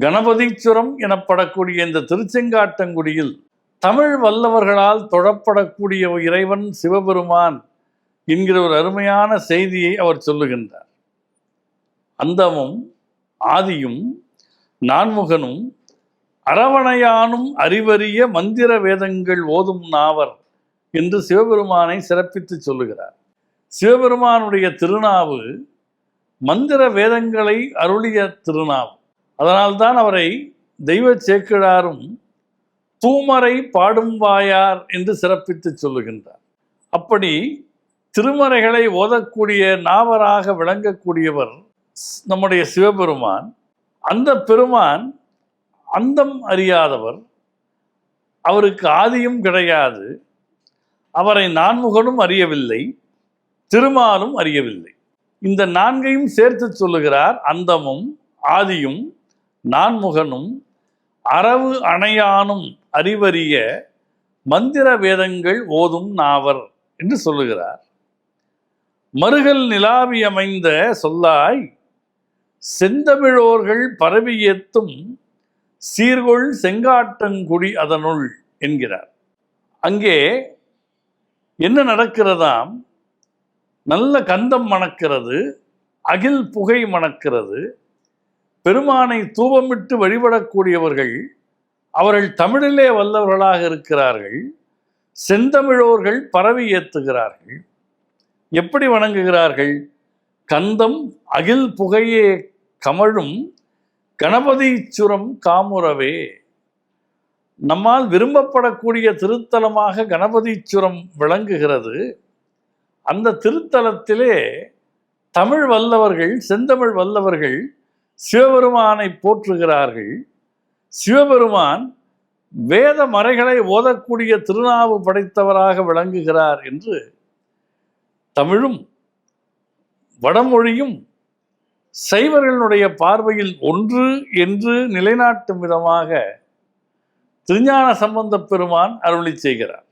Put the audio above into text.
கணபதீச்சுரம் எனப்படக்கூடிய இந்த திருச்செங்காட்டங்குடியில் தமிழ் வல்லவர்களால் தொழப்படக்கூடிய இறைவன் சிவபெருமான் என்கிற ஒரு அருமையான செய்தியை அவர் சொல்லுகின்றார். அந்தமும் ஆதியும் நான்முகனும் அரவணையானும் அறிவறிய மந்திர வேதங்கள் ஓதும் நாவர் என்று சிவபெருமானை சிறப்பித்து சொல்லுகிறார். சிவபெருமானுடைய திருநாவு மந்திர வேதங்களை அருளிய திருநாவு. அதனால்தான் அவரை தெய்வ சேக்கிழாரும் தூமறை பாடும் வாயார் என்று சிறப்பித்து சொல்லுகின்றார். அப்படி திருமறைகளை ஓதக்கூடிய நாவராக விளங்கக்கூடியவர் நம்முடைய சிவபெருமான். அந்த பெருமான் அந்தம் அறியாதவர், அவருக்கு ஆதியும் கிடையாது, அவரை நான்முகனும் அறியவில்லை, திருமாலும் அறியவில்லை. இந்த நான்கையும் சேர்த்து சொல்லுகிறார். அந்தமும் ஆதியும் நான்முகனும் அரவு அணையானும் அறிவறிய மந்திர வேதங்கள் ஓதும் நாவர் என்று சொல்லுகிறார். மருகல் நிலாவி அமைந்த சொல்லாய் செந்தமிழோர்கள் பரவி ஏத்தும் சீர்கொள் செங்காட்டங்குடி அதனுள் என்கிறார். அங்கே என்ன நடக்கிறதாம்? நல்ல கந்தம் மணக்கிறது, அகில் புகை மணக்கிறது. பெருமானை தூபமிட்டு வழிபடக்கூடியவர்கள் அவர்கள் தமிழிலே வல்லவர்களாக இருக்கிறார்கள். செந்தமிழோர்கள் பரவி ஏத்துகிறார்கள். எப்படி வணங்குகிறார்கள்? கந்தம் அகில் புகையே கமழும் கணபதீச்சுரம் காமுறவே. நம்மால் விரும்பப்படக்கூடிய திருத்தலமாக கணபதீச்சுரம் விளங்குகிறது. அந்த திருத்தலத்திலே தமிழ் வல்லவர்கள், செந்தமிழ் வல்லவர்கள் சிவபெருமானை போற்றுகிறார்கள். சிவபெருமான் வேத மறைகளை ஓதக்கூடிய திருநாவு படைத்தவராக விளங்குகிறார் என்று தமிழும் வடமொழியும் சைவர்களுடைய பார்வையில் ஒன்று என்று நிலைநாட்டும் விதமாக திருஞான சம்பந்தப் பெருமான் அருளி செய்கிறார்.